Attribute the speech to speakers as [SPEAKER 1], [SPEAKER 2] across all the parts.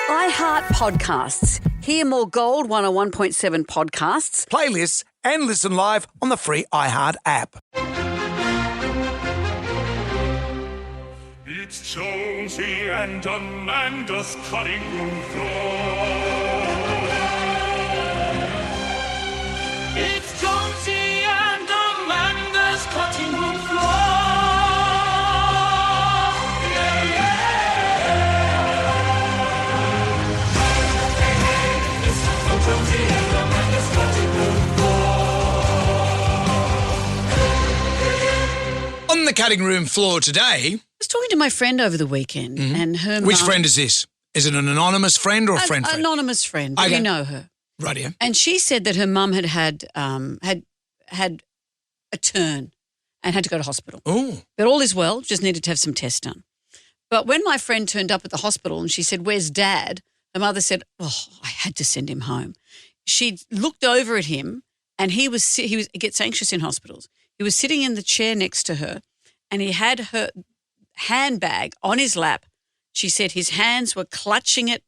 [SPEAKER 1] iHeart Podcasts. Hear more Gold 101.7 podcasts,
[SPEAKER 2] playlists, and listen live on the free iHeart app.
[SPEAKER 3] It's Jonesy and Amanda's cutting room floor. It's Jonesy and Amanda's cutting room floor. Jonesy and Amanda's cutting room floor.
[SPEAKER 2] On the cutting room floor today...
[SPEAKER 1] I was talking to my friend over the weekend and her
[SPEAKER 2] Which
[SPEAKER 1] mum-
[SPEAKER 2] friend is this? Is it an anonymous friend or a friend?
[SPEAKER 1] Anonymous friend.
[SPEAKER 2] Okay.
[SPEAKER 1] You know her.
[SPEAKER 2] Right here.
[SPEAKER 1] And she said that her mum had a turn and had to go to hospital.
[SPEAKER 2] Oh.
[SPEAKER 1] But all is well, just needed to have some tests done. But when my friend turned up at the hospital and she said, "Where's Dad?" her mother said, "Oh, I had to send him home." She looked over at him and he gets anxious in hospitals. He was sitting in the chair next to her and he had her handbag on his lap. She said his hands were clutching it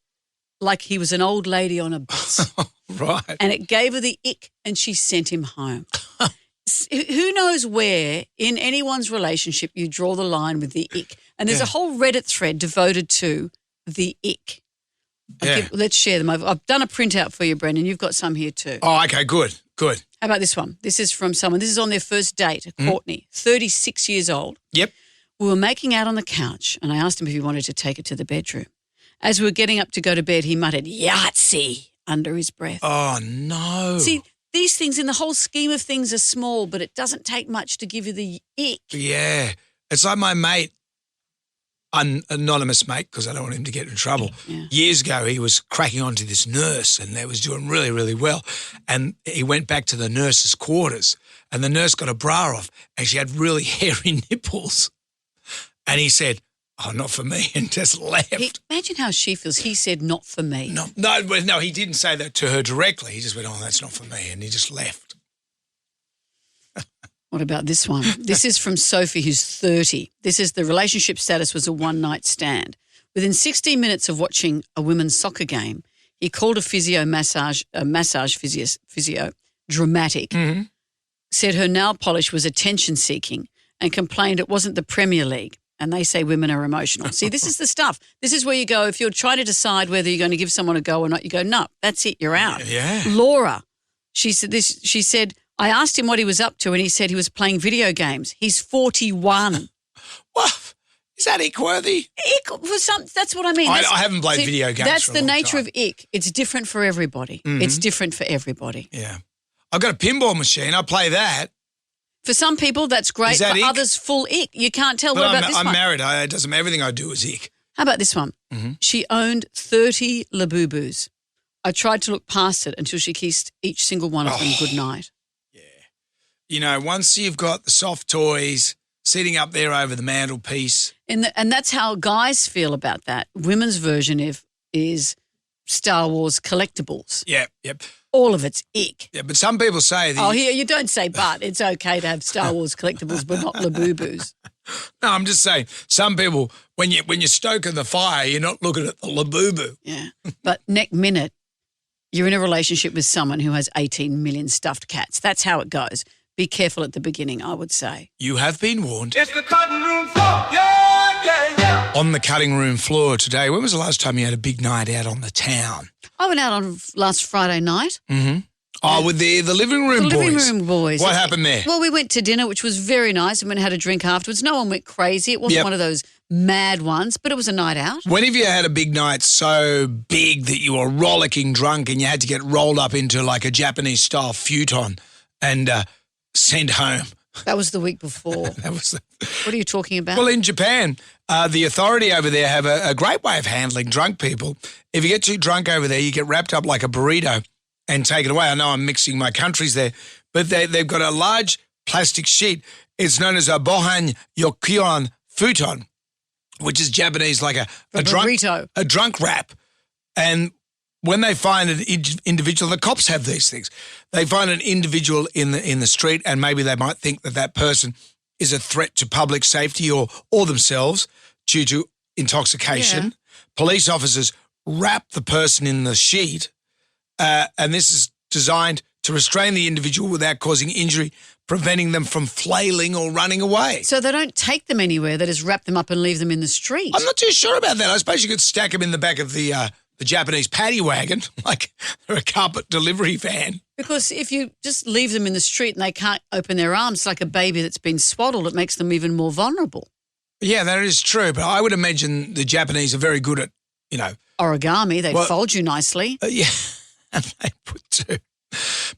[SPEAKER 1] like he was an old lady on a bus.
[SPEAKER 2] Right.
[SPEAKER 1] And it gave her the ick and she sent him home. Who knows where in anyone's relationship you draw the line with the ick? And there's a whole Reddit thread devoted to the ick.
[SPEAKER 2] Yeah.
[SPEAKER 1] Let's share them. I've done a printout for you, Brendan. You've got some here too.
[SPEAKER 2] Oh, okay, good.
[SPEAKER 1] How about this one? This is from someone. This is on their first date, Courtney, 36 years old.
[SPEAKER 2] Yep.
[SPEAKER 1] We were making out on the couch and I asked him if he wanted to take it to the bedroom. As we were getting up to go to bed, he muttered, "Yahtzee," under his breath.
[SPEAKER 2] Oh, no.
[SPEAKER 1] See, these things in the whole scheme of things are small, but it doesn't take much to give you the ick.
[SPEAKER 2] Yeah. It's like my mate, anonymous mate, because I don't want him to get in trouble.
[SPEAKER 1] Yeah.
[SPEAKER 2] Years ago, he was cracking onto this nurse and they was doing really, really well. And he went back to the nurse's quarters and the nurse got a bra off and she had really hairy nipples. And he said, "Oh, not for me," and just left.
[SPEAKER 1] Imagine how she feels. He said, "Not for me."
[SPEAKER 2] No, he didn't say that to her directly. He just went, "Oh, that's not for me," and he just left.
[SPEAKER 1] What about this one? This is from Sophie, who's 30. This is the relationship status was a one-night stand. Within 16 minutes of watching a women's soccer game, he called a massage physio, dramatic, said her nail polish was attention-seeking and complained it wasn't the Premier League. And they say women are emotional. See, this is the stuff. This is where you go, if you're trying to decide whether you're going to give someone a go or not, you go, no, that's it, you're out.
[SPEAKER 2] Yeah.
[SPEAKER 1] Laura, she said, I asked him what he was up to and he said he was playing video games. He's 41.
[SPEAKER 2] What? Is that ick-worthy?
[SPEAKER 1] That's what I mean.
[SPEAKER 2] I haven't played video games
[SPEAKER 1] That's
[SPEAKER 2] for a
[SPEAKER 1] the
[SPEAKER 2] long
[SPEAKER 1] nature
[SPEAKER 2] time.
[SPEAKER 1] of ick. It's different for everybody. It's different for everybody.
[SPEAKER 2] Yeah. I've got a pinball machine. I play that.
[SPEAKER 1] For some people, that's great.
[SPEAKER 2] Is that
[SPEAKER 1] for
[SPEAKER 2] ick?
[SPEAKER 1] others, full ick. You can't tell.
[SPEAKER 2] But
[SPEAKER 1] What about this
[SPEAKER 2] I'm
[SPEAKER 1] one?
[SPEAKER 2] married. Everything I do is ick.
[SPEAKER 1] How about this one? She owned 30 Labubus. I tried to look past it until she kissed each single one of them goodnight.
[SPEAKER 2] Yeah. You know, once you've got the soft toys sitting up there over the mantelpiece.
[SPEAKER 1] And that's how guys feel about that. Women's version is Star Wars collectibles.
[SPEAKER 2] Yep.
[SPEAKER 1] All of it's ick.
[SPEAKER 2] Yeah, but some people say...
[SPEAKER 1] Here, you don't say but. It's okay to have Star Wars collectibles, but not Labubus.
[SPEAKER 2] No, I'm just saying, some people, when you're stoking the fire, you're not looking at the Labubu.
[SPEAKER 1] Yeah. But next minute, you're in a relationship with someone who has 18 million stuffed cats. That's how it goes. Be careful at the beginning, I would say.
[SPEAKER 2] You have been warned.
[SPEAKER 3] It's the cutting room floor. Yeah.
[SPEAKER 2] On the cutting room floor today, when was the last time you had a big night out on the town?
[SPEAKER 1] I went out on last Friday night.
[SPEAKER 2] Oh, with the living room boys.
[SPEAKER 1] The living room boys.
[SPEAKER 2] What happened there?
[SPEAKER 1] Well, we went to dinner, which was very nice, and went and had a drink afterwards. No one went crazy. It wasn't one of those mad ones, but it was a night out.
[SPEAKER 2] When have you had a big night so big that you were rollicking drunk and you had to get rolled up into like a Japanese-style futon and sent home?
[SPEAKER 1] That was the week before. What are you talking about?
[SPEAKER 2] Well, in Japan, the authority over there have a great way of handling drunk people. If you get too drunk over there, you get wrapped up like a burrito and taken away. I know I'm mixing my countries there, but they've got a large plastic sheet. It's known as a bohan yokyon futon, which is Japanese like a drunk wrap. And when they find an individual, the cops have these things. They find an individual in the street and maybe they might think that person is a threat to public safety or themselves due to intoxication. Yeah. Police officers wrap the person in the sheet, and this is designed to restrain the individual without causing injury, preventing them from flailing or running away.
[SPEAKER 1] So they don't take them anywhere. They just wrap them up and leave them in the street.
[SPEAKER 2] I'm not too sure about that. I suppose you could stack them in the back of the Japanese paddy wagon, like they're a carpet delivery van.
[SPEAKER 1] Because if you just leave them in the street and they can't open their arms like a baby that's been swaddled, it makes them even more vulnerable.
[SPEAKER 2] Yeah, that is true. But I would imagine the Japanese are very good at,
[SPEAKER 1] Origami, they fold you nicely.
[SPEAKER 2] Yeah, and they would too.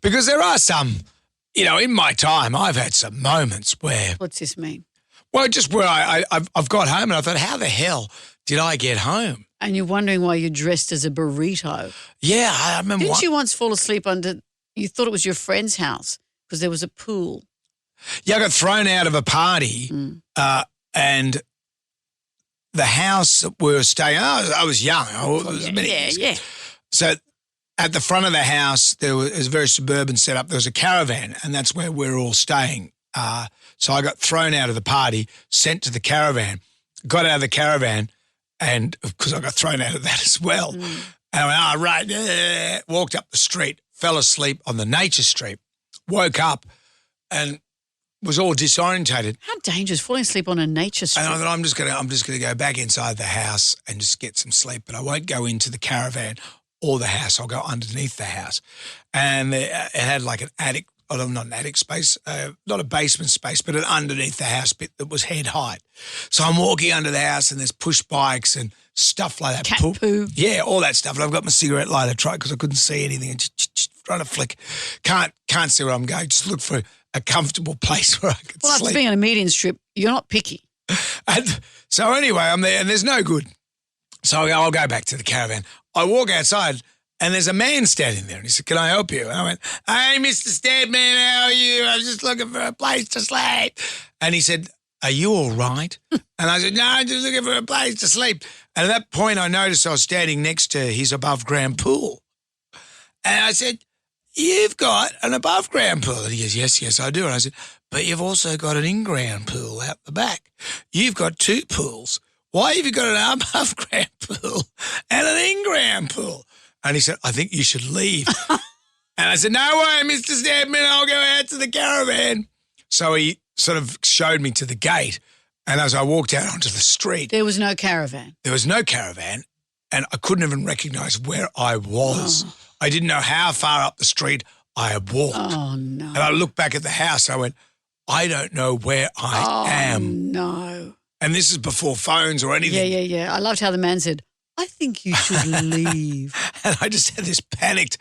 [SPEAKER 2] Because there are some, in my time, I've had some moments where,
[SPEAKER 1] What's this mean?
[SPEAKER 2] well, just where I've got home and I thought, how the hell did I get home?
[SPEAKER 1] And you're wondering why you're dressed as a burrito.
[SPEAKER 2] Yeah, I remember.
[SPEAKER 1] Didn't you once fall asleep you thought it was your friend's house because there was a pool?
[SPEAKER 2] Yeah, I got thrown out of a party and the house that we were staying, I was young.
[SPEAKER 1] Yeah.
[SPEAKER 2] So at the front of the house, it was a very suburban setup. There was a caravan, and that's where we were all staying. So I got thrown out of the party, sent to the caravan, got out of the caravan, and because I got thrown out of that as well. And I went, right, walked up the street, fell asleep on the nature street, woke up and was all disorientated.
[SPEAKER 1] How dangerous, falling asleep on a nature street.
[SPEAKER 2] And I thought, I'm just gonna go back inside the house and just get some sleep, but I won't go into the caravan or the house. I'll go underneath the house. And it had like an attic, not an attic space, not a basement space, but an underneath the house bit that was head height. So I'm walking under the house and there's push bikes and stuff like that.
[SPEAKER 1] Cat poo.
[SPEAKER 2] Yeah, all that stuff. And I've got my cigarette lighter because I couldn't see anything and just trying to flick. Can't see where I'm going. Just look for a comfortable place where I could
[SPEAKER 1] Well,
[SPEAKER 2] sleep.
[SPEAKER 1] after being on a median strip, you're not picky.
[SPEAKER 2] And so anyway, I'm there and there's no good. So I'll go back to the caravan. I walk outside and there's a man standing there and he said, can I help you? And I went, hey, Mr. Steadman, how are you? I was just looking for a place to sleep. And he said, are you all right? And I said, no, I'm just looking for a place to sleep. And at that point, I noticed I was standing next to his above-ground pool. And I said, you've got an above-ground pool. And he goes, yes, I do. And I said, but you've also got an in-ground pool out the back. You've got two pools. Why have you got an above-ground pool and an in-ground pool? And he said, I think you should leave. And I said, no way, Mr. Stedman, I'll go out to the caravan. So he sort of showed me to the gate. And as I walked out onto the street,
[SPEAKER 1] There was no caravan.
[SPEAKER 2] there was no caravan and I couldn't even recognise where I was. I didn't know how far up the street I had walked.
[SPEAKER 1] Oh, no.
[SPEAKER 2] And I looked back at the house. I went, I don't know where I am.
[SPEAKER 1] No.
[SPEAKER 2] And this is before phones or anything.
[SPEAKER 1] Yeah. I loved how the man said, I think you should leave.
[SPEAKER 2] And I just had this panicked,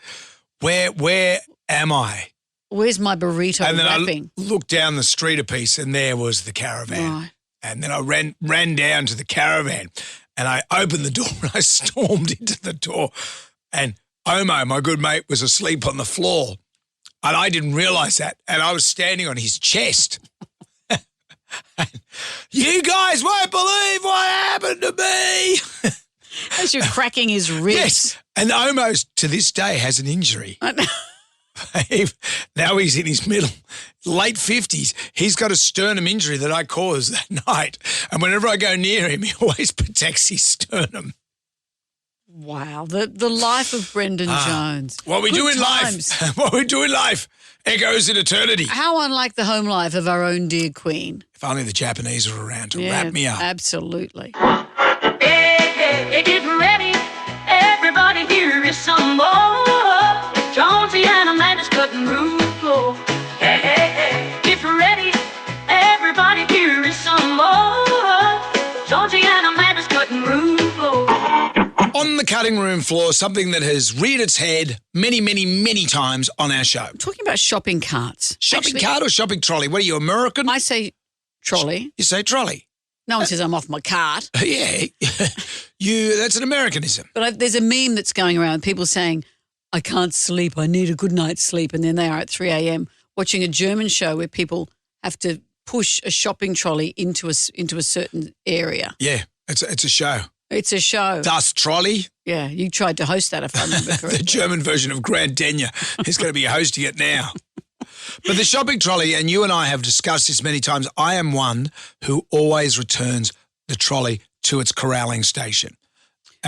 [SPEAKER 2] where am I?
[SPEAKER 1] Where's my burrito
[SPEAKER 2] And then
[SPEAKER 1] wrapping?
[SPEAKER 2] I looked down the street a piece and there was the caravan.
[SPEAKER 1] Right.
[SPEAKER 2] And then I ran down to the caravan and I opened the door and I stormed into the door. And Omo, my good mate, was asleep on the floor. And I didn't realise that. And I was standing on his chest. You guys won't believe what happened to me.
[SPEAKER 1] As you're cracking his ribs.
[SPEAKER 2] Yes. And Omo, to this day, has an injury. Now he's in his late 50s. He's got a sternum injury that I caused that night. And whenever I go near him, he always protects his sternum.
[SPEAKER 1] Wow. The life of Brendan Jones.
[SPEAKER 2] What we
[SPEAKER 1] Good
[SPEAKER 2] do in
[SPEAKER 1] times.
[SPEAKER 2] life, what we do in life echoes in eternity.
[SPEAKER 1] How unlike the home life of our own dear Queen.
[SPEAKER 2] If only the Japanese were around to wrap me up.
[SPEAKER 1] Absolutely.
[SPEAKER 4] Hey, get ready. Everybody here is some more. It's Jonesy and Amanda's cutting room floor. Hey, get ready. Everybody here is some more. Jonesy and Amanda's cutting room floor.
[SPEAKER 2] On the cutting room floor, something that has reared its head many, many, many times on our show.
[SPEAKER 1] Talking about shopping carts.
[SPEAKER 2] Shopping
[SPEAKER 1] Actually,
[SPEAKER 2] cart or shopping trolley? What are you, American?
[SPEAKER 1] I say trolley.
[SPEAKER 2] You say trolley.
[SPEAKER 1] No one says I'm off my cart.
[SPEAKER 2] Yeah. That's an Americanism.
[SPEAKER 1] But there's a meme that's going around, people saying, I can't sleep, I need a good night's sleep. And then they are at 3 a.m. watching a German show where people have to push a shopping trolley into a certain area.
[SPEAKER 2] Yeah, it's a show.
[SPEAKER 1] It's a show.
[SPEAKER 2] Das Trolley,
[SPEAKER 1] Yeah, you tried to host that if I remember
[SPEAKER 2] the
[SPEAKER 1] correctly.
[SPEAKER 2] German version of Grand Denya, is going to be hosting it now. But the shopping trolley, and you and I have discussed this many times, I am one who always returns the trolley to its corralling station.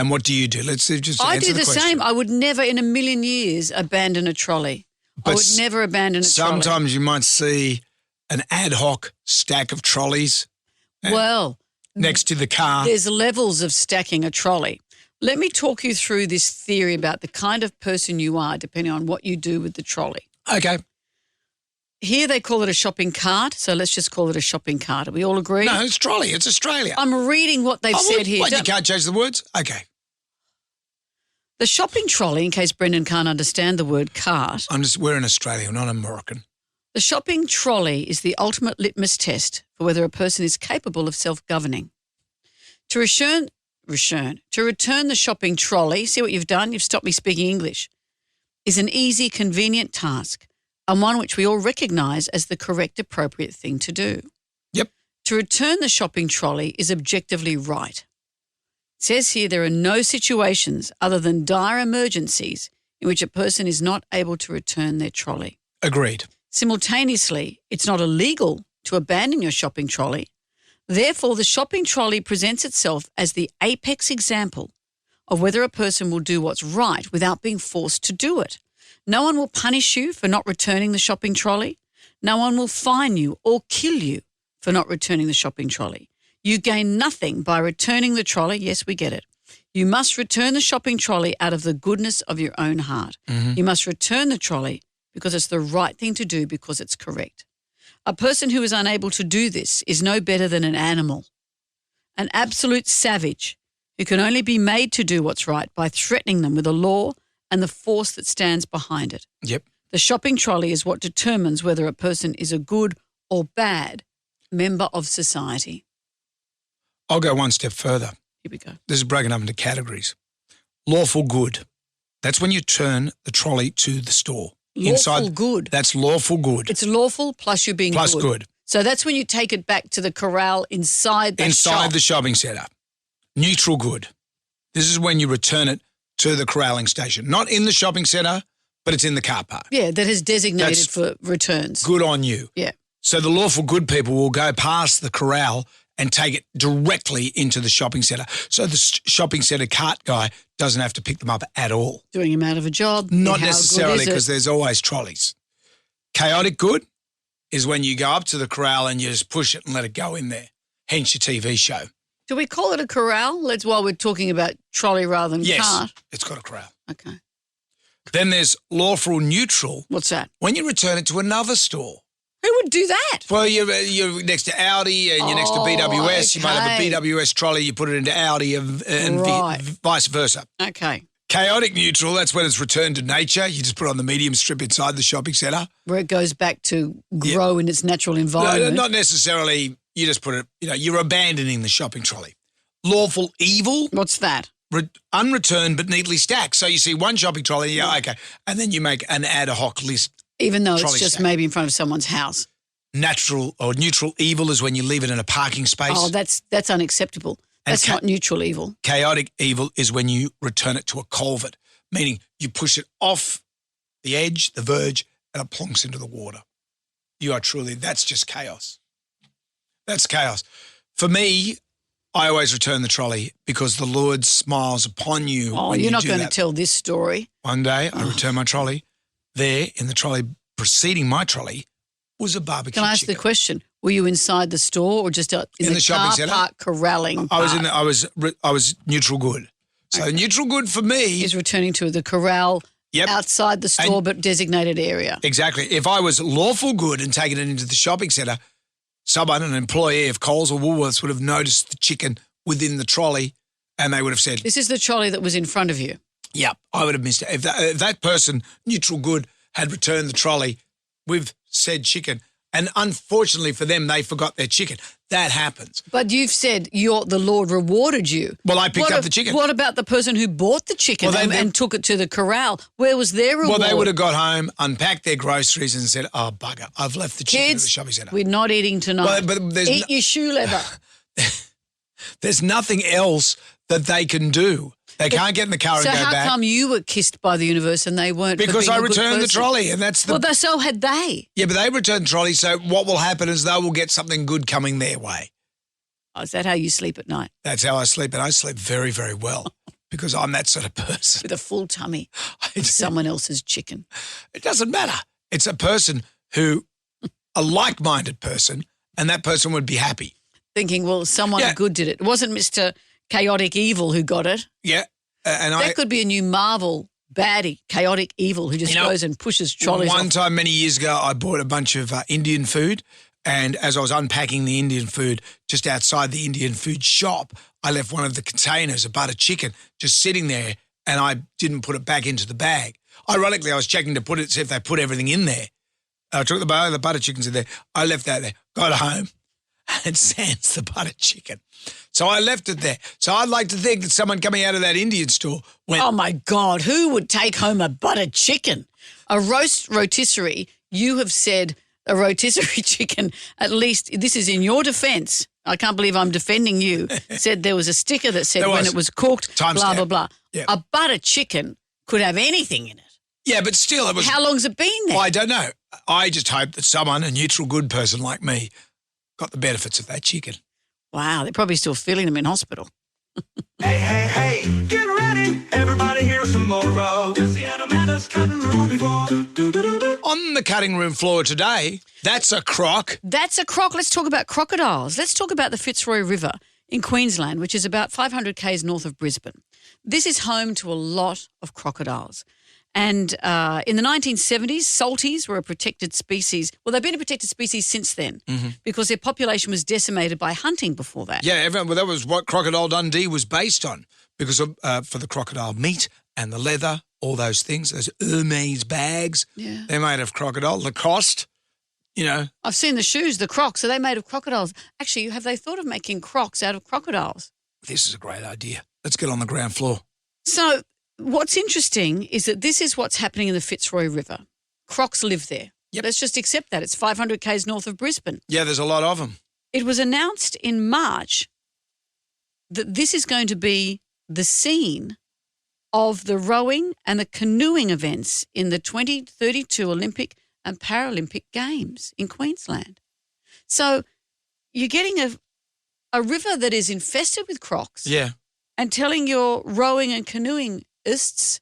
[SPEAKER 2] And what do you do? Let's just
[SPEAKER 1] I
[SPEAKER 2] answer
[SPEAKER 1] do the
[SPEAKER 2] question.
[SPEAKER 1] same. I would never in a million years abandon a trolley. I
[SPEAKER 2] But
[SPEAKER 1] would never abandon a trolley.
[SPEAKER 2] Sometimes you might see an ad hoc stack of trolleys
[SPEAKER 1] Well,
[SPEAKER 2] next to the car.
[SPEAKER 1] there's levels of stacking a trolley. Let me talk you through this theory about the kind of person you are depending on what you do with the trolley.
[SPEAKER 2] Okay.
[SPEAKER 1] Here they call it a shopping cart, so let's just call it a shopping cart. Are we all agree?
[SPEAKER 2] No, it's trolley. It's Australia.
[SPEAKER 1] I'm reading what they've said here.
[SPEAKER 2] What, you can't change the words? Okay.
[SPEAKER 1] The shopping trolley, in case Brendan can't understand the word cart,
[SPEAKER 2] We're in Australia, not Moroccan.
[SPEAKER 1] the shopping trolley is the ultimate litmus test for whether a person is capable of self-governing. To return the shopping trolley, see what you've done? You've stopped me speaking English, is an easy, convenient task and one which we all recognise as the correct, appropriate thing to do.
[SPEAKER 2] Yep.
[SPEAKER 1] To return the shopping trolley is objectively right. It says here there are no situations other than dire emergencies in which a person is not able to return their trolley.
[SPEAKER 2] Agreed.
[SPEAKER 1] Simultaneously, it's not illegal to abandon your shopping trolley. Therefore, the shopping trolley presents itself as the apex example of whether a person will do what's right without being forced to do it. No one will punish you for not returning the shopping trolley. No one will fine you or kill you for not returning the shopping trolley. You gain nothing by returning the trolley. Yes, we get it. You must return the shopping trolley out of the goodness of your own heart. You must return the trolley because it's the right thing to do because it's correct. A person who is unable to do this is no better than an animal, an absolute savage who can only be made to do what's right by threatening them with a law and the force that stands behind it.
[SPEAKER 2] Yep.
[SPEAKER 1] The shopping trolley is what determines whether a person is a good or bad member of society.
[SPEAKER 2] I'll go one step further.
[SPEAKER 1] Here we go.
[SPEAKER 2] This is broken up into categories. Lawful good. That's when you turn the trolley to the store.
[SPEAKER 1] Lawful good.
[SPEAKER 2] That's lawful good.
[SPEAKER 1] It's lawful plus you're being
[SPEAKER 2] Plus good.
[SPEAKER 1] So that's when you take it back to the corral inside the shop.
[SPEAKER 2] Inside the shopping centre. Neutral good. This is when you return it to the corralling station. Not in the shopping centre, but it's in the car park.
[SPEAKER 1] Yeah, that is designated
[SPEAKER 2] That's
[SPEAKER 1] for returns.
[SPEAKER 2] Good on you.
[SPEAKER 1] Yeah.
[SPEAKER 2] So the lawful good people will go past the corral and take it directly into the shopping centre. So the shopping centre cart guy doesn't have to pick them up at all.
[SPEAKER 1] Doing him out of a job.
[SPEAKER 2] Not
[SPEAKER 1] How
[SPEAKER 2] necessarily,
[SPEAKER 1] good is
[SPEAKER 2] because
[SPEAKER 1] it?
[SPEAKER 2] there's always trolleys. Chaotic good is when you go up to the corral and you just push it and let it go in there. Hence your TV show.
[SPEAKER 1] Do we call it a corral? That's why we're talking about trolley rather than
[SPEAKER 2] Yes,
[SPEAKER 1] cart.
[SPEAKER 2] it's got a corral.
[SPEAKER 1] Okay.
[SPEAKER 2] Then there's lawful neutral
[SPEAKER 1] What's that?
[SPEAKER 2] when you return it to another store.
[SPEAKER 1] Who would do that?
[SPEAKER 2] Well, you're next to Audi and you're next to BWS. You might have a
[SPEAKER 1] okay.
[SPEAKER 2] BWS trolley, you put it into Audi and
[SPEAKER 1] Right.
[SPEAKER 2] vice versa.
[SPEAKER 1] Okay.
[SPEAKER 2] Chaotic neutral, that's when it's returned to nature. You just put it on the medium strip inside the shopping centre.
[SPEAKER 1] Where it goes back to grow in its natural
[SPEAKER 2] No,
[SPEAKER 1] environment.
[SPEAKER 2] not necessarily, you just put it, you're abandoning the shopping trolley. Lawful evil,
[SPEAKER 1] What's that?
[SPEAKER 2] unreturned but neatly stacked. So you see one shopping trolley, yeah, okay. And then you make an ad hoc list.
[SPEAKER 1] Even though it's
[SPEAKER 2] Trolley
[SPEAKER 1] just
[SPEAKER 2] stack.
[SPEAKER 1] maybe in front of someone's house.
[SPEAKER 2] Natural or neutral evil is when you leave it in a parking space.
[SPEAKER 1] Oh, that's unacceptable.
[SPEAKER 2] And
[SPEAKER 1] That's not neutral evil.
[SPEAKER 2] Chaotic evil is when you return it to a culvert, meaning you push it off the edge, the verge, and it plonks into the water. You are truly, that's just chaos. That's chaos. For me, I always return the trolley because the Lord smiles upon you.
[SPEAKER 1] Oh,
[SPEAKER 2] when
[SPEAKER 1] you're
[SPEAKER 2] you
[SPEAKER 1] not
[SPEAKER 2] do
[SPEAKER 1] going to
[SPEAKER 2] that.
[SPEAKER 1] tell this story.
[SPEAKER 2] One day I returned my trolley. There in the trolley preceding my trolley was a barbecue
[SPEAKER 1] Can I ask
[SPEAKER 2] chicken.
[SPEAKER 1] the question? Were you inside the store or just out in
[SPEAKER 2] the shopping
[SPEAKER 1] car
[SPEAKER 2] centre?
[SPEAKER 1] park corralling?
[SPEAKER 2] I was
[SPEAKER 1] part?
[SPEAKER 2] I was neutral good. So neutral good for me
[SPEAKER 1] Is returning to the corral
[SPEAKER 2] Yep.
[SPEAKER 1] outside the store
[SPEAKER 2] And-
[SPEAKER 1] but designated area.
[SPEAKER 2] Exactly. If I was lawful good and taking it into the shopping centre, someone, an employee of Coles or Woolworths, would have noticed the chicken within the trolley and they would have said,
[SPEAKER 1] This is the trolley that was in front of you.
[SPEAKER 2] yep, I would have missed it. If that person, neutral good, had returned the trolley with said chicken, and unfortunately for them, they forgot their chicken. That happens.
[SPEAKER 1] But you've said the Lord rewarded you.
[SPEAKER 2] Well, I picked
[SPEAKER 1] What
[SPEAKER 2] up
[SPEAKER 1] if-
[SPEAKER 2] the chicken.
[SPEAKER 1] What about the person who bought the chicken
[SPEAKER 2] Well, they-
[SPEAKER 1] and took it to the corral? Where was their reward?
[SPEAKER 2] Well, they would have got home, unpacked their groceries and said, oh, bugger, I've left the chicken at the
[SPEAKER 1] Kids,
[SPEAKER 2] shopping centre.
[SPEAKER 1] we're not eating tonight.
[SPEAKER 2] Well, but there's
[SPEAKER 1] Eat
[SPEAKER 2] no-
[SPEAKER 1] your shoe leather.
[SPEAKER 2] There's nothing else that they can do. They can't get in the car
[SPEAKER 1] So
[SPEAKER 2] and go
[SPEAKER 1] how
[SPEAKER 2] back.
[SPEAKER 1] come you were kissed by the universe and they weren't? for
[SPEAKER 2] Because
[SPEAKER 1] being
[SPEAKER 2] I
[SPEAKER 1] a good
[SPEAKER 2] returned the
[SPEAKER 1] person?
[SPEAKER 2] trolley, and that's the
[SPEAKER 1] Well, so had they.
[SPEAKER 2] yeah. But they returned the trolley, so what will happen is they will get something good coming their way.
[SPEAKER 1] Oh, is that how you sleep at night?
[SPEAKER 2] That's how I sleep, and I sleep very, very well. because I'm that sort of person.
[SPEAKER 1] With a full tummy
[SPEAKER 2] I
[SPEAKER 1] of someone else's chicken.
[SPEAKER 2] It doesn't matter. It's a person who, a like-minded person, and that person would be happy.
[SPEAKER 1] Thinking, well, someone
[SPEAKER 2] Yeah.
[SPEAKER 1] good did it. It wasn't Mr. Chaotic Evil who got it.
[SPEAKER 2] Yeah. And
[SPEAKER 1] That could be a new Marvel baddie, Chaotic Evil, who just goes and pushes trolleys
[SPEAKER 2] One
[SPEAKER 1] off.
[SPEAKER 2] time many years ago, I bought a bunch of Indian food, and as I was unpacking the Indian food just outside the Indian food shop, I left one of the containers of butter chicken just sitting there, and I didn't put it back into the bag. Ironically, I was checking to see if they put everything in there. I took the butter chickens in there. I left that there. Got home, and sans the butter chicken. So I left it there. So I'd like to think that someone coming out of that Indian store went,
[SPEAKER 1] Oh, my God. Who would take home a buttered chicken? A rotisserie, you have said a rotisserie chicken, at least, this is in your defence. I can't believe I'm defending you. Said there was a sticker that said when it was cooked, blah, blah, blah.
[SPEAKER 2] Yeah.
[SPEAKER 1] A buttered chicken could have anything in it.
[SPEAKER 2] yeah, but still it was.
[SPEAKER 1] How long's it been there?
[SPEAKER 2] Well, I don't know. I just hope that someone, a neutral good person like me, got the benefits of that chicken.
[SPEAKER 1] Wow, they're probably still feeling them in hospital.
[SPEAKER 3] Hey, hey, hey, get ready. Everybody hear some more road. Jonesy and Amanda's cutting room floor.
[SPEAKER 2] On the cutting room floor today, that's a croc.
[SPEAKER 1] That's a croc. Let's talk about crocodiles. Let's talk about the Fitzroy River in Queensland, which is about 500 k's north of Brisbane. This is home to a lot of crocodiles. And in the 1970s, salties were a protected species. Well, they've been a protected species since then because their population was decimated by hunting before that.
[SPEAKER 2] Yeah, well, that was what Crocodile Dundee was based on because of for the crocodile meat and the leather, all those things, those Hermes bags.
[SPEAKER 1] Yeah.
[SPEAKER 2] They're made of crocodile. Lacoste, you know.
[SPEAKER 1] I've seen the shoes, the Crocs. Are they made of crocodiles? Actually, have they thought of making Crocs out of crocodiles?
[SPEAKER 2] This is a great idea. Let's get on the ground floor.
[SPEAKER 1] So what's interesting is that this is what's happening in the Fitzroy River. Crocs live there.
[SPEAKER 2] Yep.
[SPEAKER 1] Let's just accept that. It's 500 k's north of Brisbane.
[SPEAKER 2] Yeah, there's a lot of them.
[SPEAKER 1] It was announced in March that this is going to be the scene of the rowing and the canoeing events in the 2032 Olympic and Paralympic Games in Queensland. So you're getting a river that is infested with crocs
[SPEAKER 2] Yeah.
[SPEAKER 1] and telling your rowing and canoeing-ists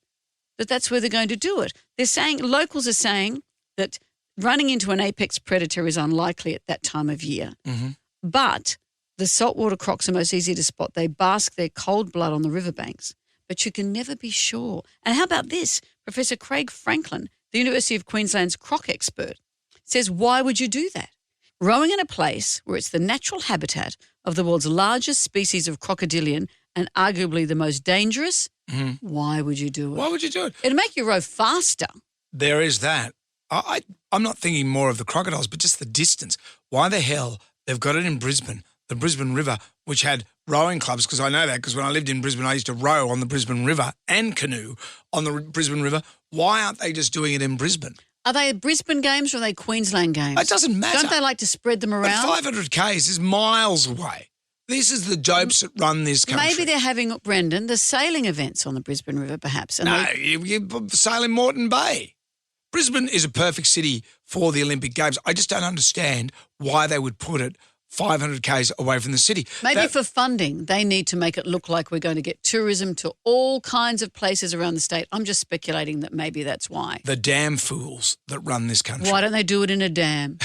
[SPEAKER 1] that that's where they're going to do it. They're saying, locals are saying that running into an apex predator is unlikely at that time of year.
[SPEAKER 2] Mm-hmm.
[SPEAKER 1] But the saltwater crocs are most easy to spot. They bask their cold blood on the riverbanks, but you can never be sure. And how about this? Professor Craig Franklin, the University of Queensland's croc expert, says, why would you do that? Rowing in a place where it's the natural habitat of the world's largest species of crocodilian and arguably the most dangerous, why would you do it?
[SPEAKER 2] Why would you do it?
[SPEAKER 1] It'll make you row faster.
[SPEAKER 2] There is that. I'm not thinking more of the crocodiles, but just the distance. Why the hell they've got it in Brisbane, the Brisbane River, which had rowing clubs, because I know that because when I lived in Brisbane, I used to row on the Brisbane River and canoe on the Brisbane River. Why aren't they just doing it in Brisbane?
[SPEAKER 1] Are they Brisbane games or are they Queensland games?
[SPEAKER 2] It doesn't matter.
[SPEAKER 1] Don't they like to spread them
[SPEAKER 2] But
[SPEAKER 1] around?
[SPEAKER 2] 500 k's is miles away. This is the dopes that run this country.
[SPEAKER 1] Maybe they're having, Brendan, the sailing events on the Brisbane River perhaps. And
[SPEAKER 2] No, you sail in Moreton Bay. Brisbane is a perfect city for the Olympic Games. I just don't understand why they would put it 500 k's away from the city.
[SPEAKER 1] Maybe for funding, they need to make it look like we're going to get tourism to all kinds of places around the state. I'm just speculating that maybe that's why.
[SPEAKER 2] The damn fools that run this country.
[SPEAKER 1] Why don't they do it in a dam?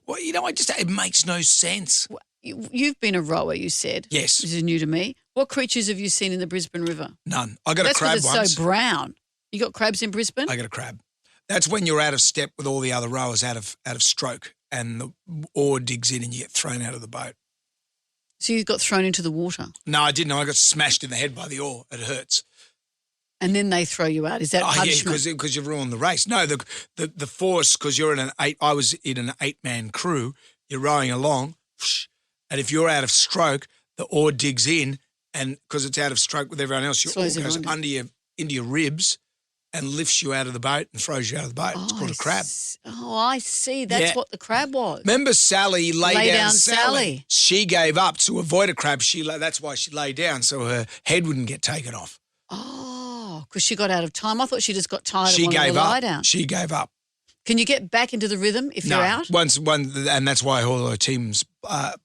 [SPEAKER 2] Well, it makes no sense.
[SPEAKER 1] You've been a rower, you said.
[SPEAKER 2] Yes.
[SPEAKER 1] This is new to me. What creatures have you seen in the Brisbane River?
[SPEAKER 2] None. I got
[SPEAKER 1] That's
[SPEAKER 2] a crab
[SPEAKER 1] because it's
[SPEAKER 2] once.
[SPEAKER 1] so brown. You got crabs in Brisbane?
[SPEAKER 2] I got a crab. That's when you're out of step with all the other rowers out of stroke and the oar digs in and you get thrown out of the boat.
[SPEAKER 1] So you got thrown into the water
[SPEAKER 2] No, I didn't. I got smashed in the head by the oar. It hurts.
[SPEAKER 1] and then they throw you out. Is that punishment?
[SPEAKER 2] Yeah, because you've ruined the race. No, the force, because you're in I was in an 8-man crew. You're rowing along, and if you're out of stroke, the oar digs in, and because it's out of stroke with everyone else, your oar
[SPEAKER 1] Slows
[SPEAKER 2] goes
[SPEAKER 1] everyone
[SPEAKER 2] into your ribs and lifts you out of the boat and throws you out of the boat. It's called a crab.
[SPEAKER 1] I see. That's
[SPEAKER 2] Yeah.
[SPEAKER 1] what the crab was.
[SPEAKER 2] Remember Sally, lay down
[SPEAKER 1] Sally.
[SPEAKER 2] She gave up to avoid a crab. That's why she lay down, so her head wouldn't get taken off.
[SPEAKER 1] Oh, because she got out of time. I thought she just got tired
[SPEAKER 2] She
[SPEAKER 1] and wanted
[SPEAKER 2] gave
[SPEAKER 1] to lie
[SPEAKER 2] up.
[SPEAKER 1] down.
[SPEAKER 2] She gave up.
[SPEAKER 1] Can you get back into the rhythm if you're out?
[SPEAKER 2] And that's why all our teams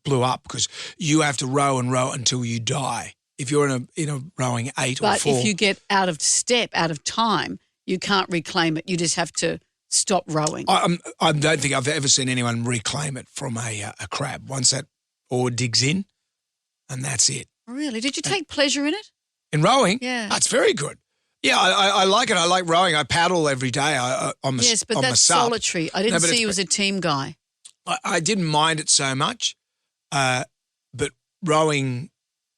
[SPEAKER 2] blew up, because you have to row and row until you die. if you're in a rowing 8 or
[SPEAKER 1] But
[SPEAKER 2] 4.
[SPEAKER 1] if you get out of step, out of time, you can't reclaim it. You just have to stop rowing.
[SPEAKER 2] I don't think I've ever seen anyone reclaim it from a crab. Once that oar digs in, and that's it.
[SPEAKER 1] Really? Did you take pleasure in it?
[SPEAKER 2] In rowing?
[SPEAKER 1] Yeah.
[SPEAKER 2] That's very good. Yeah, I like it. I like rowing. I paddle every day on my
[SPEAKER 1] Yes, but
[SPEAKER 2] on my
[SPEAKER 1] that's
[SPEAKER 2] sub.
[SPEAKER 1] solitary. I didn't
[SPEAKER 2] but
[SPEAKER 1] see
[SPEAKER 2] it's-
[SPEAKER 1] you as a team guy.
[SPEAKER 2] I didn't mind it so much, but rowing,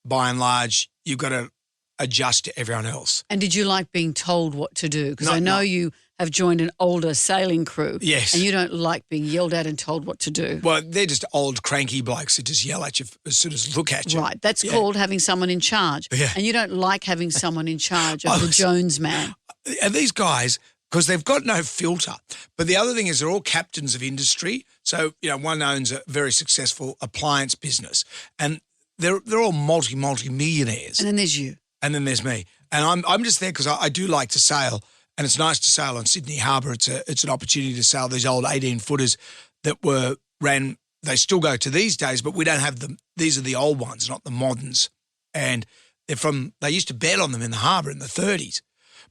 [SPEAKER 2] by and large, you've got to adjust to everyone else.
[SPEAKER 1] And did you like being told what to do? Because
[SPEAKER 2] No,
[SPEAKER 1] I know
[SPEAKER 2] no.
[SPEAKER 1] you have joined an older sailing crew.
[SPEAKER 2] Yes.
[SPEAKER 1] And you don't like being yelled at and told what to do.
[SPEAKER 2] Well, they're just old cranky blokes who just yell at you as soon as look at you.
[SPEAKER 1] Right. That's
[SPEAKER 2] Yeah.
[SPEAKER 1] called having someone in charge.
[SPEAKER 2] Yeah.
[SPEAKER 1] And you don't like having someone in charge of
[SPEAKER 2] I
[SPEAKER 1] the
[SPEAKER 2] was-
[SPEAKER 1] Jones man.
[SPEAKER 2] And these guys, because they've got no filter. But the other thing is they're all captains of industry. So, one owns a very successful appliance business. And they're all multi-millionaires.
[SPEAKER 1] And then there's you.
[SPEAKER 2] And then there's me. And I'm just there because I do like to sail. And it's nice to sail on Sydney Harbour. It's an opportunity to sail these old 18-footers that ran. They still go to these days, but we don't have them. These are the old ones, not the moderns. And they used to bet on them in the harbour in the 30s.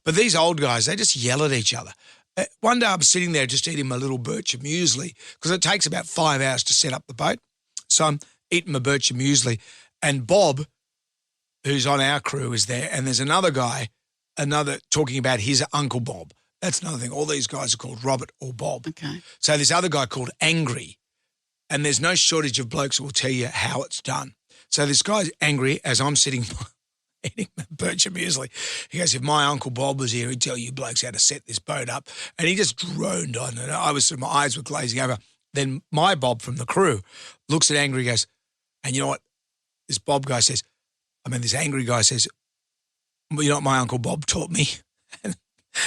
[SPEAKER 2] But these old guys, they just yell at each other. One day I'm sitting there just eating my little birch of muesli because it takes about 5 hours to set up the boat. So I'm eating my birch of muesli. And Bob, who's on our crew, is there. And there's another guy, talking about his Uncle Bob. That's another thing. All these guys are called Robert or Bob.
[SPEAKER 1] Okay.
[SPEAKER 2] So this other guy called Angry. And there's no shortage of blokes who will tell you how it's done. So this guy's angry as I'm sitting eating my birch of muesli. He goes, if my Uncle Bob was here, he'd tell you blokes how to set this boat up. And he just droned on. And my eyes were glazing over. Then my Bob from the crew looks at Angry and goes, and you know what? This angry guy says, well, you know what my Uncle Bob taught me?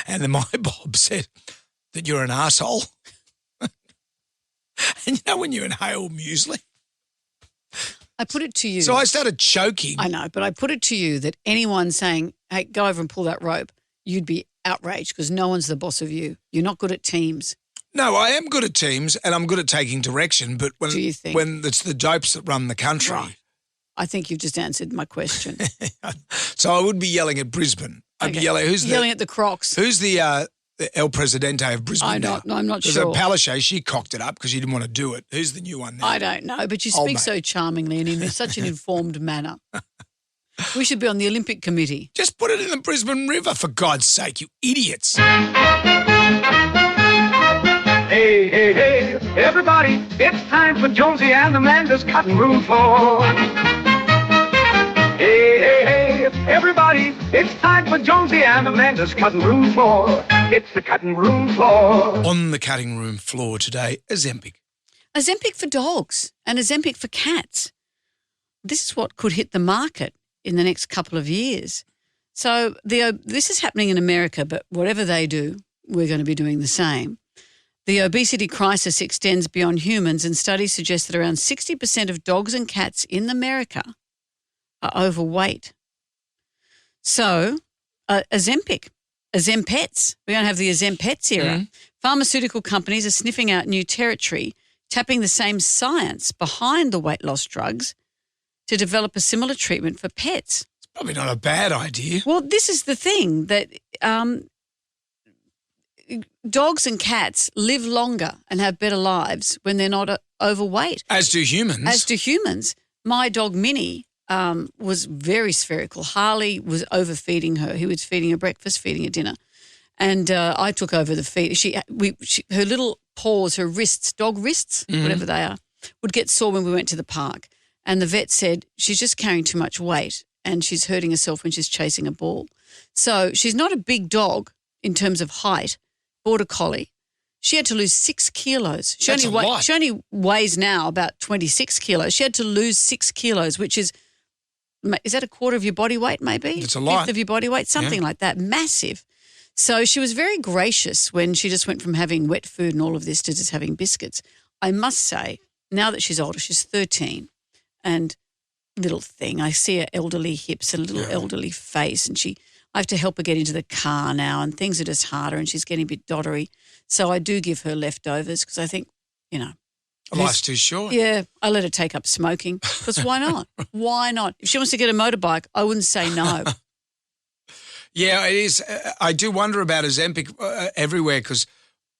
[SPEAKER 2] And then my Bob said that you're an arsehole. And when you inhale muesli?
[SPEAKER 1] I put it to you.
[SPEAKER 2] So I started choking.
[SPEAKER 1] I know, but I put it to you that anyone saying, hey, go over and pull that rope, you'd be outraged because no one's the boss of you. You're not good at teams.
[SPEAKER 2] No, I am good at teams and I'm good at taking direction, but
[SPEAKER 1] Do you think?
[SPEAKER 2] when it's the dopes that run the country.
[SPEAKER 1] Right. I think you've just answered my question.
[SPEAKER 2] So I would be yelling at Brisbane. I'd be
[SPEAKER 1] Okay.
[SPEAKER 2] yelling,
[SPEAKER 1] Yelling at the Crocs.
[SPEAKER 2] who's the El Presidente of Brisbane
[SPEAKER 1] I'm
[SPEAKER 2] now?
[SPEAKER 1] not
[SPEAKER 2] Because
[SPEAKER 1] sure.
[SPEAKER 2] Palaszczuk, she cocked it up because she didn't want to do it. Who's the new one now?
[SPEAKER 1] I don't know, but you
[SPEAKER 2] Old
[SPEAKER 1] speak
[SPEAKER 2] mate.
[SPEAKER 1] so charmingly and in such an informed manner. We should be on the Olympic Committee.
[SPEAKER 2] Just put it in the Brisbane River, for God's sake, you idiots.
[SPEAKER 3] Hey, hey, hey, everybody, it's time for Jonesy and Amanda's cutting room floor. Hey, hey, hey, everybody, it's time for Jonesy and Amanda's cutting room floor. It's the cutting room floor.
[SPEAKER 2] On the cutting room floor today, Ozempic.
[SPEAKER 1] Ozempic for dogs and Ozempic for cats. This is what could hit the market in the next couple of years. So this is happening in America, but whatever they do, we're going to be doing the same. The obesity crisis extends beyond humans, and studies suggest that around 60% of dogs and cats in America are overweight. So, Ozempic, Ozempets, we're going to have the Ozempets era. Pharmaceutical companies are sniffing out new territory, tapping the same science behind the weight loss drugs to develop a similar treatment for pets.
[SPEAKER 2] Probably not a bad idea.
[SPEAKER 1] Well, this is the thing that dogs and cats live longer and have better lives when they're not overweight.
[SPEAKER 2] As do humans.
[SPEAKER 1] As do humans. My dog Minnie was very spherical. Harley was overfeeding her. He was feeding her breakfast, feeding her dinner. And I took over the feed. Her little paws, her wrists, dog wrists, whatever they are, would get sore when we went to the park. And the vet said, she's just carrying too much weight and she's hurting herself when she's chasing a ball. So she's not a big dog in terms of height, border collie. She had to lose 6 kilos.
[SPEAKER 2] That's a lot.
[SPEAKER 1] She only weighs now about 26 kilos. She had to lose 6 kilos, which is that a quarter of your body weight maybe?
[SPEAKER 2] It's a lot.
[SPEAKER 1] Fifth of your body weight, something like that, massive. So she was very gracious when she just went from having wet food and all of this to just having biscuits. I must say, now that she's older, she's 13 and little thing, I see her elderly hips and a little elderly face and I have to help her get into the car now and things are just harder and she's getting a bit doddery. So I do give her leftovers because I think,
[SPEAKER 2] Life's too short.
[SPEAKER 1] Yeah, I let her take up smoking because why not? Why not? If she wants to get a motorbike, I wouldn't say no.
[SPEAKER 2] Yeah, it is. I do wonder about Ozempic everywhere because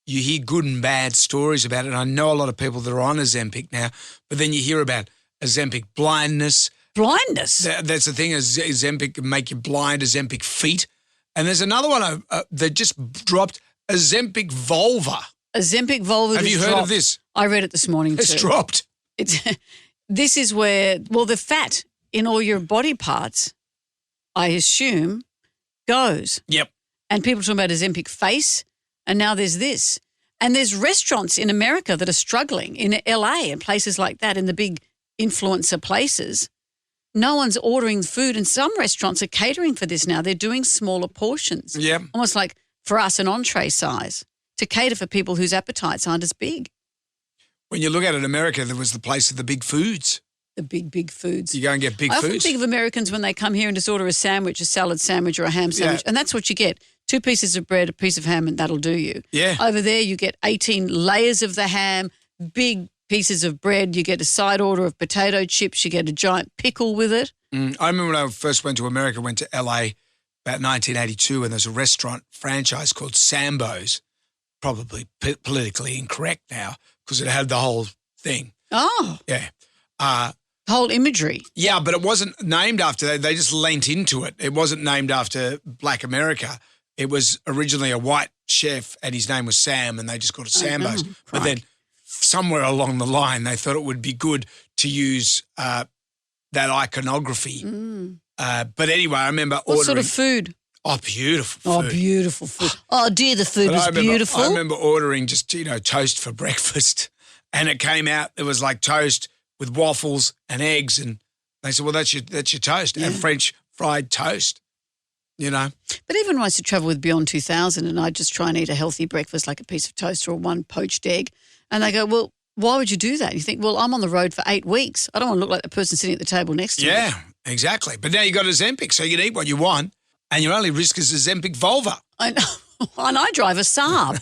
[SPEAKER 2] you hear good and bad stories about it. And I know a lot of people that are on Ozempic now, but then you hear about Ozempic blindness.
[SPEAKER 1] Blindness?
[SPEAKER 2] That's the thing. Ozempic can make you blind, Ozempic feet. And there's another one that just dropped, Ozempic vulva.
[SPEAKER 1] Ozempic vulva.
[SPEAKER 2] Have you heard of this?
[SPEAKER 1] I read it this morning
[SPEAKER 2] It's
[SPEAKER 1] too.
[SPEAKER 2] dropped.
[SPEAKER 1] This is where, well, the fat in all your body parts, I assume, goes.
[SPEAKER 2] Yep.
[SPEAKER 1] And people talking about Ozempic face, and now there's this. And there's restaurants in America that are struggling, in LA and places like that, in the big influencer places. No one's ordering food, and some restaurants are catering for this now. They're doing smaller portions.
[SPEAKER 2] Yep.
[SPEAKER 1] Almost like, for us, an entree size, to cater for people whose appetites aren't as big.
[SPEAKER 2] When you look at it, America, there was the place of the big foods.
[SPEAKER 1] The big foods.
[SPEAKER 2] You go and get big
[SPEAKER 1] I often
[SPEAKER 2] foods.
[SPEAKER 1] think of Americans when they come here and just order a sandwich, a salad sandwich or a ham sandwich, and that's what you get. 2 pieces of bread, a piece of ham, and that'll do you.
[SPEAKER 2] Yeah.
[SPEAKER 1] Over there, you get 18 layers of the ham, big pieces of bread. You get a side order of potato chips. You get a giant pickle with it.
[SPEAKER 2] I remember when I first went to America, went to LA about 1982, and there's a restaurant franchise called Sambo's, probably politically incorrect now because it had the whole thing.
[SPEAKER 1] Oh.
[SPEAKER 2] Yeah.
[SPEAKER 1] Whole imagery.
[SPEAKER 2] Yeah, but it wasn't named after that. They just leant into it. It wasn't named after Black America. It was originally a white chef and his name was Sam and they just called it Sambo's. But then somewhere along the line, they thought it would be good to use that iconography. But anyway, I remember ordering.
[SPEAKER 1] What sort of food?
[SPEAKER 2] Oh, beautiful food.
[SPEAKER 1] Oh, beautiful food. Oh, dear, the food was beautiful.
[SPEAKER 2] I remember ordering just, toast for breakfast and it came out, it was like toast with waffles and eggs and they said, well, that's your toast and French fried toast,
[SPEAKER 1] But even when I used to travel with Beyond 2000 and I'd just try and eat a healthy breakfast like a piece of toast or one poached egg and they go, well, why would you do that? You think, well, I'm on the road for 8 weeks. I don't want to look like the person sitting at the table next to me.
[SPEAKER 2] Yeah, exactly. But now you got Ozempic, so you can eat what you want and your only risk is Ozempic vulva.
[SPEAKER 1] I know. And I drive a Saab.